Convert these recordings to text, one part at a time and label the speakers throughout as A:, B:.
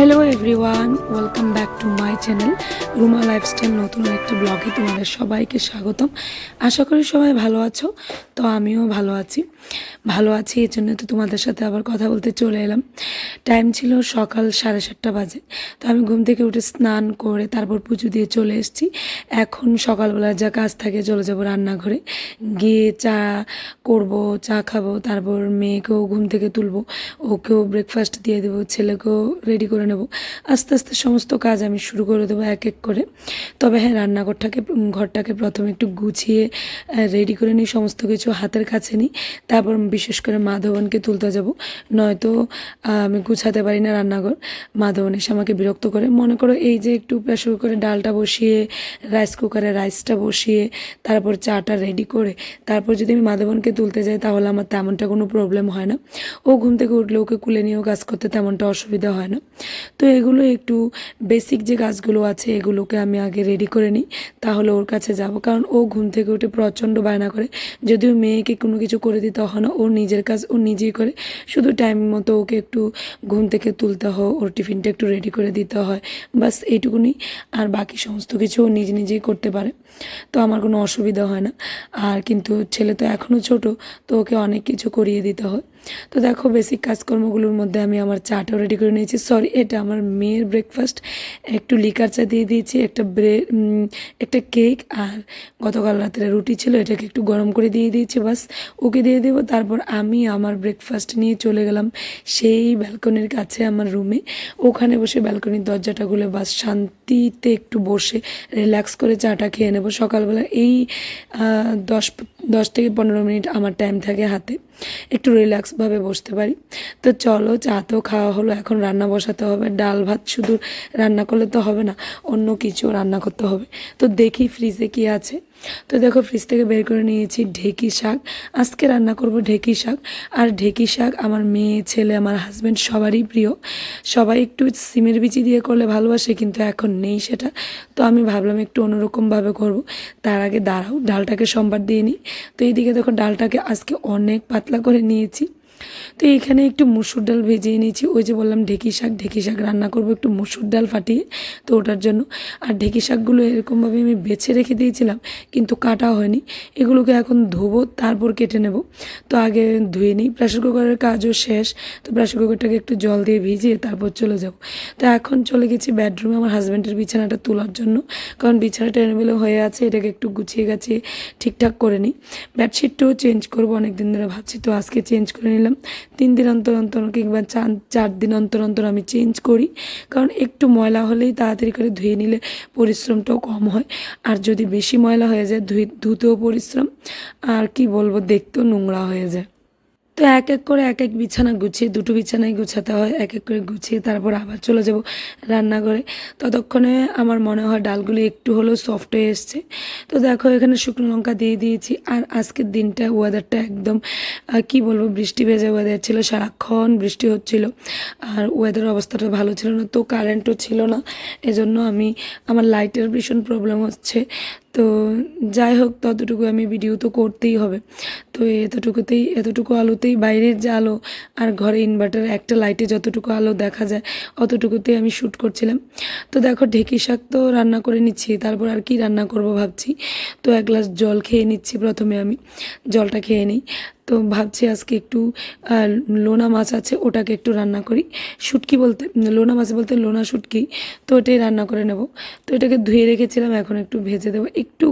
A: Hello everyone, welcome back to my channel Ruma lifestyle. নতুন একটা ব্লগে তোমাদের সবাইকে স্বাগতম। আশা করি সবাই ভালো আছো। তো আমিও ভালো আছি এই জন্য তো তোমাদের সাথে আবার কথা বলতে চলে এলাম। টাইম ছিল সকাল 7:30 বাজে। তো আমি ঘুম থেকে উঠে স্নান করে তারপর পুজো দিয়ে চলে এসেছি। এখন সকালবেলা যা কাজ থাকে চলে যাব রান্নাঘরে, গিয়ে চা করব, চা খাবো, তারপর মেয়েকেও ঘুম থেকে তুলবো, ওকেও ব্রেকফাস্ট দিয়ে দেবো, ছেলেকেও রেডি করে নেব। আস্তে আস্তে সমস্ত কাজ আমি শুরু করে দেবো এক এক করে। তবে হ্যাঁ, ঘরটাকে প্রথমে একটু গুছিয়ে রেডি করে নিই, সমস্ত কিছু হাতের কাছে নিই। তারপর বিশেষ করে মাধবনকে তুলতে যাব, নয়তো আমি গুছাতে পারি না রান্নাঘর। মাধবন এসে আমাকে বিরক্ত করে। মনে করো এই যে একটু প্রেশার কুকারে ডালটা বসিয়ে, রাইস কুকারে রাইসটা বসিয়ে, তারপর চাটা রেডি করে তারপর যদি আমি মাধবনকে তুলতে যাই তাহলে আমার তেমনটা কোনো প্রবলেম হয় না। ও ঘুম থেকে উঠলে ওকে কুলে নিয়েও কাজ করতে তেমনটা অসুবিধা হয় না। তো এগুলো একটু বেসিক যে কাজগুলো আছে এগুলোকে আমি আগে রেডি করে নিই, তাহলে ওর কাছে যাব। কারণ ও ঘুম থেকে উঠে প্রচণ্ড বায়না করে, যদিও মেয়েকে কোনো কিছু করে দিতে হয় না, ওর নিজের কাজ ও নিজেই করে। শুধু টাইম মতো ওকে একটু ঘুম থেকে তুলতে হয়, ওর টিফিনটা একটু রেডি করে দিতে হয়, বাস এইটুকুনি। আর বাকি সমস্ত কিছু ও নিজেই করতে পারে, তো আমার কোনো অসুবিধা হয় না। আর কিন্তু ছেলে তো এখনও ছোট, তো ওকে অনেক কিছু করিয়ে দিতে হয়। তো দেখো, বেসিক কাজকর্মগুলোর মধ্যে আমি আমার চাটাও রেডি করে নিয়েছি। সরি, এটা আমার মেয়ের ব্রেকফাস্ট। একটু লিকার চা দিয়ে দিয়েছি, একটা কেক, আর গতকাল রাতের রুটি ছিল, এটাকে একটু গরম করে দিয়ে দিয়েছি, বাস ওকে দিয়ে দেবো। তারপর আমি আমার ব্রেকফাস্ট নিয়ে চলে গেলাম সেই ব্যালকনির কাছে, আমার রুমে। ওখানে বসে ব্যালকনির দরজাটা খুলে বাস শান্তিতে একটু বসে রিল্যাক্স করে চাটা খেয়ে নেবো। সকালবেলা এই 10 থেকে 15 মিনিট আমার টাইম থাকে হাতে, একটু রিল্যাক্সভাবে বসতে পারি। তো চলো, চা তো খাওয়া হলো, এখন রান্না বসাতে হবে। ডাল ভাত শুধু রান্না করলে তো হবে না, অন্য কিছু রান্না করতে হবে। তো দেখি ফ্রিজে কি আছে। তো দেখো, ফ্রিজ থেকে বের করে নিয়েছি ঢেঁকি শাক। আজকে রান্না করব ঢেঁকি শাক। আর ঢেঁকি শাক আমার মেয়ে, ছেলে, আমার হাজব্যান্ড সবারই প্রিয়। সবাই একটু সিমের বিচি দিয়ে করলে ভালোবাসে, কিন্তু এখন নেই সেটা। তো আমি ভাবলাম একটু অন্যরকমভাবে করব। তার আগে দাঁড়াও, ডালটাকে সম্বার দিয়ে নিই। তো এইদিকে দেখো, ডালটাকে আজকে অনেক পাতলা করে নিয়েছি। তো এইখানে একটু মুসুর ডাল ভেজিয়ে নিয়েছি। ওই যে বললাম ঢেঁকি শাক রান্না করব একটু মুসুর ডাল ফাটিয়ে, তো ওটার জন্য। আর ঢেঁকি শাকগুলো এরকমভাবে আমি বেছে রেখে দিয়েছিলাম, কিন্তু কাটা হয়নি। এগুলোকে এখন ধোবো, তারপর কেটে নেব। তো আগে ধুয়ে নিই, প্রেশার কুকারের কাজও শেষ। তো প্রেশার কুকারটাকে একটু জল দিয়ে ভিজিয়ে তারপর চলে যাব। তো এখন চলে গেছি বেডরুমে আমার হাজব্যান্ডের বিছানাটা তোলার জন্য, কারণ বিছানাটা এলোমেলো হয়ে আছে, এটাকে একটু গুছিয়ে গাছিয়ে ঠিকঠাক করে নিই। বেডশিটটাও চেঞ্জ করবো, অনেক দিন ধরে ভাবছি, তো আজকে চেঞ্জ করে নিলাম। 3 দিন অন্তর অন্তর কিংবা 4 দিন অন্তর অন্তর আমি চেঞ্জ করি, কারণ একটু ময়লা হলেই তাড়াতাড়ি করে ধুয়ে নিলে পরিশ্রমটাও কম হয়। আর যদি বেশি ময়লা হয়ে যায়, ধুতেও পরিশ্রম, আর কি বলবো, দেখতেও নোংরা হয়ে যায়। তো এক এক করে এক এক বিছানা গুছিয়ে, দুটো বিছানায় গুছাতে হয়, এক এক করে গুছিয়ে তারপর আবার চলে যাব রান্নাঘরে। ততক্ষণে আমার মনে হয় ডালগুলি একটু হলেও সফট হয়ে এসছে। তো দেখো, এখানে শুকনো লঙ্কা দিয়ে দিয়েছি। আর আজকের দিনটা ওয়েদারটা একদম কি বলবো, বৃষ্টি ভেজা ওয়েদার ছিল, সারাক্ষণ বৃষ্টি হচ্ছিল। আর ওয়েদার অবস্থাটা ভালো ছিল না, তো কারেন্টও ছিল না। এজন্য আমার লাইটের ভীষণ প্রবলেম হচ্ছে। তো যাই হোক, ততটুকু আমি ভিডিও তো করতেই হবে। তো এতটুকু আলোতেই, বাইরের যে আলো আর ঘরে ইনভার্টার একটা লাইটে যতটুকু আলো দেখা যায় অতটুকুতেই আমি শ্যুট করছিলাম। তো দেখো, ঢেঁকি শাক তো রান্না করে নিচ্ছি, তারপর আর কি রান্না করব ভাবছি। তো এক গ্লাস জল খেয়ে নিচ্ছি, প্রথমে আমি জলটা খেয়ে নিই। তো ভাবছি আজকে একটু লোনা মাছ আছে, ওটাকে একটু রান্না করি। লোনা মাছ বলতে লোনা শুটকি, তো ওটাই রান্না করে নেব। তো এটাকে ধুয়ে রেখেছিলাম, এখন একটু ভেজে দেবো। একটু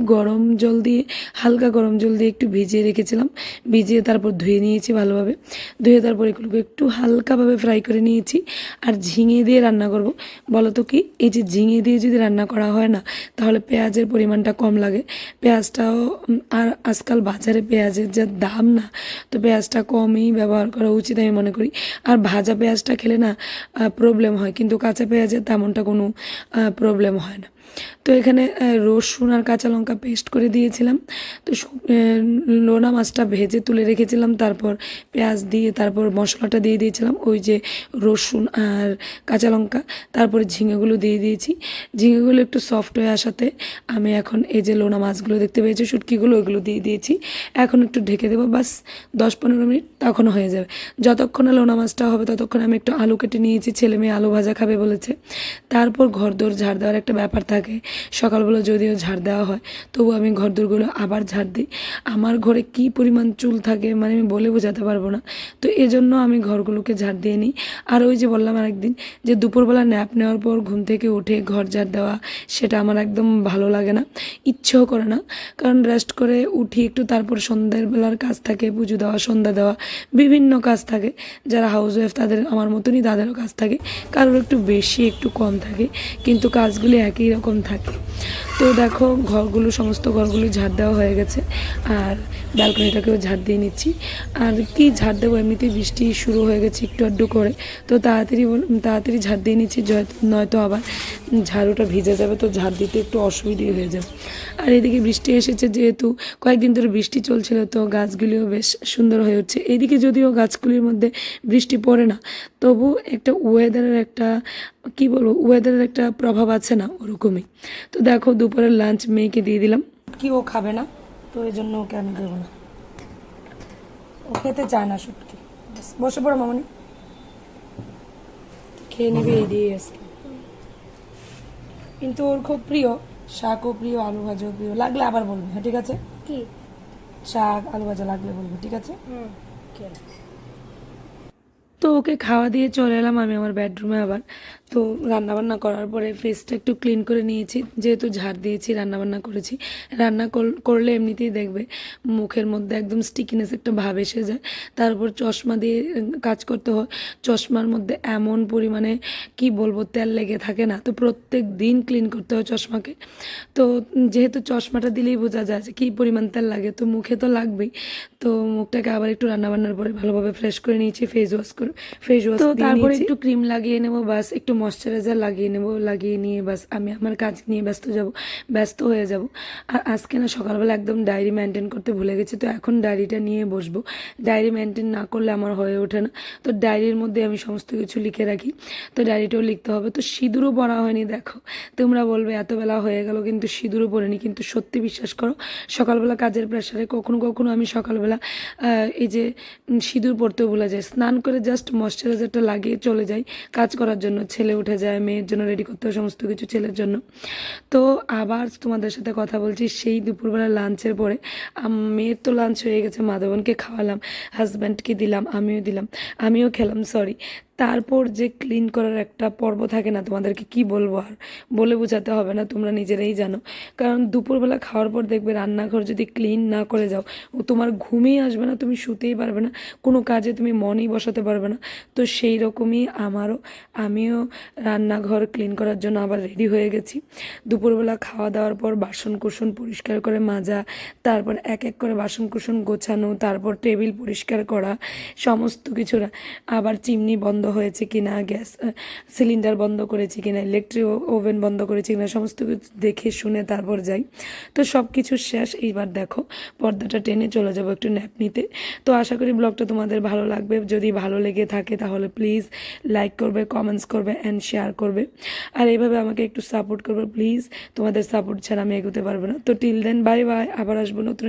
A: হালকা গরম জল দিয়ে একটু ভিজিয়ে রেখেছিলাম, ভিজিয়ে তারপর ধুয়ে নিয়েছি ভালোভাবে। ধুয়ে তারপর এগুলোকে একটু হালকাভাবে ফ্রাই করে নিয়েছি। আর ঝিঙে দিয়ে রান্না করব। বলো তো কি, এই যে ঝিঙে দিয়ে যদি রান্না করা হয় না, তাহলে পেঁয়াজের পরিমাণটা কম লাগে। পেঁয়াজটাও আর আজকাল বাজারে পেঁয়াজের যা দাম না, তো পেঁয়াজটা কমই ব্যবহার করা উচিত আমি মনে করি। আর ভাজা পেঁয়াজটা খেলে না প্রবলেম হয়, কিন্তু কাঁচা পেঁয়াজের তেমনটা কোনো প্রবলেম হয় না। তো এখানে রসুন আর কাঁচা লঙ্কা পেস্ট করে দিয়েছিলাম। তো লোনা মাছটা ভেজে তুলে রেখেছিলাম, তারপর পেঁয়াজ দিয়ে তারপর মশলাটা দিয়ে দিয়েছিলাম, ওই যে রসুন আর কাঁচা লঙ্কা, তারপরে ঝিঙেগুলো দিয়ে দিয়েছি। ঝিঙেগুলো একটু সফট হয়ে আসাতে আমি এখন এই যে লোনা মাছগুলো দেখতে পেয়েছি, শুটকিগুলো, ওইগুলো দিয়ে দিয়েছি। এখন একটু ঢেকে দেবো, বাস 10-15 মিনিট, তখন হয়ে যাবে। যতক্ষণ না লোনা মাছটা হবে ততক্ষণ আমি একটু আলু কেটে নিয়েছি, ছেলে মেয়ে আলু ভাজা খাবে বলেছে। তারপর ঘরদোর ঝাড় দেওয়ার একটা ব্যাপার থাকে, সকালবেলা যদিও ঝাড় দেওয়া হয় তবু আমি ঘরদোরগুলো আবার ঝাড় দিই। আমার ঘরে কী পরিমাণ চুল থাকে মানে আমি বলে বোঝাতে পারবো না। তো এজন্য আমি ঘরগুলোকে ঝাড় দিয়ে নিই। আর ওই যে বললাম আরেকদিন যে দুপুরবেলা ন্যাপ নেওয়ার পর ঘুম থেকে উঠে ঘর ঝাড় দেওয়া, সেটা আমার একদম ভালো লাগে না, ইচ্ছেও করে না। কারণ রেস্ট করে উঠি একটু, তারপর সন্ধ্যের বেলার কাজ থাকে, পুজো দেওয়া, সন্ধ্যা দেওয়া, বিভিন্ন কাজ থাকে। যারা হাউস ওয়াইফ তাদের আমার মতনই তাদেরও কাজ থাকে, কারোর একটু বেশি একটু কম থাকে, কিন্তু কাজগুলি একই রকম থাকে। তো দেখো সমস্ত ঘরগুলো ঝাড় দেওয়া হয়ে গেছে, আর ব্যালকনিটাকেও ঝাড় দিয়ে নিচ্ছি। আর কি ঝাড় দেবো, এমনিতেই বৃষ্টি শুরু হয়ে গেছে একটু আধটু করে, তো তাড়াতাড়ি ঝাড় দিয়ে নিচ্ছি, নয়তো আবার ঝাড়ুটা ভিজে যাবে, তো ঝাড় দিতে একটু অসুবিধে হয়ে যাবে। আর এদিকে বৃষ্টি এসেছে, যেহেতু কয়েকদিন ধরে বৃষ্টি চলছিল, তো গাছগুলিও বেশ সুন্দর হয়ে উঠছে। এদিকে যদিও গাছগুলির মধ্যে বৃষ্টি পড়ে না, তবু একটা ওয়েদারের একটা প্রভাব আছে না, ওরকমই। তো দেখো দুপুরের লাঞ্চ মেয়েকে দিয়ে দিলাম, কি ও খাবে না, তো এই জন্য ওকে আমি দেবো না, ও খেতে চায় না শুটকি। বসে পড়ো মামনি, খেয়ে নেবে এই দিয়ে আজকে। কিন্তু ওর খুব প্রিয়, শাকও প্রিয়, আলু ভাজাও প্রিয়, লাগলে আবার বলবে, হ্যাঁ ঠিক আছে?
B: কি
A: শাক আলু ভাজা লাগলে বলবে, ঠিক আছে? তো ওকে খাওয়া দিয়ে চলে এলাম আমি আমার বেডরুমে আবার। তো রান্নাবান্না করার পরে ফ্রিজটা একটু ক্লিন করে নিয়েছি, যেহেতু ঝাড় দিয়েছি, রান্নাবান্না করেছি। করলে এমনিতেই দেখবে মুখের মধ্যে একদম স্টিকিনেস একটা ভাব এসে যায়। তারপর চশমা দিয়ে কাজ করতে হয়, চশমার মধ্যে এমন পরিমাণে কি বলবো তেল লেগে থাকে না, তো প্রত্যেক দিন ক্লিন করতে হয় চশমাকে। তো যেহেতু চশমাটা দিলেই বোঝা যায় যে কী পরিমাণ তেল লাগে, তো মুখে তো লাগবেই। তো মুখটাকে আবার একটু রান্নাবান্নার পরে ভালোভাবে ফ্রেশ করে নিয়েছি, ফেস ওয়াশ তো তারপরে একটু ক্রিম লাগিয়ে নেবো, বাস একটু ময়শ্চারাইজার লাগিয়ে নেবো, লাগিয়ে নিয়ে বাস আমি আমার কাজ নিয়ে ব্যস্ত হয়ে যাব। আর আজকে না সকালবেলা একদম ডায়েরি মেনটেন করতে ভুলে গেছি, তো এখন ডায়েরিটা নিয়ে বসবো। ডায়েরি মেনটেন না করলে আমার হয়ে ওঠে না, তো ডায়েরির মধ্যে আমি সমস্ত কিছু লিখে রাখি, তো ডায়েরিটাও লিখতে হবে। তো সিঁদুরও পরা হয়নি, দেখো তোমরা বলবে এত বেলা হয়ে গেল কিন্তু সিঁদুরও পরিনি, কিন্তু সত্যি বিশ্বাস করো সকালবেলা কাজের প্রেশারে কখনো কখনো আমি সকালবেলা এই যে সিঁদুর পরতেও ভুলে যাই, স্নান করে জাস্ট ময়শ্চারাইজারটা লাগিয়ে চলে যাই কাজ করার জন্য। ছেলে উঠে যায়, মেয়ের জন্য রেডি করতে হয় সমস্ত কিছু, ছেলের জন্য। তো আবার তোমাদের সাথে কথা বলছি সেই দুপুরবেলা লাঞ্চের পরে। মেয়ের তো লাঞ্চ হয়ে গেছে, মাধবনকে খাওয়ালাম, হাজব্যান্ডকে দিলাম, আমিও খেলাম, সরি। তারপর যে ক্লিন করার একটা পর্ব থাকে না, তোমাদেরকে কি বলবো, আর বলে বোঝাতে হবে না, তোমরা নিজেরাই জানো। কারণ দুপুরবেলা খাওয়ার পর দেখবে রান্নাঘর যদি ক্লিন না করে যাও, ও তোমার ঘুমই আসবে না, তুমি শুতেই পারবে না, কোনো কাজে তুমি মনই বসাতে পারবে না। তো সেই রকমই আমিও রান্নাঘর ক্লিন করার জন্য আবার রেডি হয়ে গেছি। দুপুরবেলা খাওয়া দাওয়ার পর বাসন কুসন পরিষ্কার করে মাজা, তারপর এক এক করে বাসন কুসন গোছানো, তারপর টেবিল পরিষ্কার করা, সমস্ত কিছু। আবার চিমনি বন্ধ হয়েছে কিনা, গ্যাস সিলিন্ডার বন্ধ করেছি কিনা, ইলেকট্রিক ওভেন বন্ধ করেছি কিনা, সমস্ত কিছু দেখে শুনে তারপর যাই। তো সব কিছু শেষ, এইবার দেখো পর্দাটা টেনে চলে যাবো একটু ন্যাপ নিতে। তো আশা করি ব্লগটা তোমাদের ভালো লাগবে, যদি ভালো লেগে থাকে তাহলে প্লিজ লাইক করবে, কমেন্টস করবে অ্যান্ড শেয়ার করবে, আর এইভাবে আমাকে একটু সাপোর্ট করবে প্লিজ। তোমাদের সাপোর্ট ছাড়া আমি এগোতে পারবো না। তো টিল দেন বাই বাই, আবার আসবো নতুন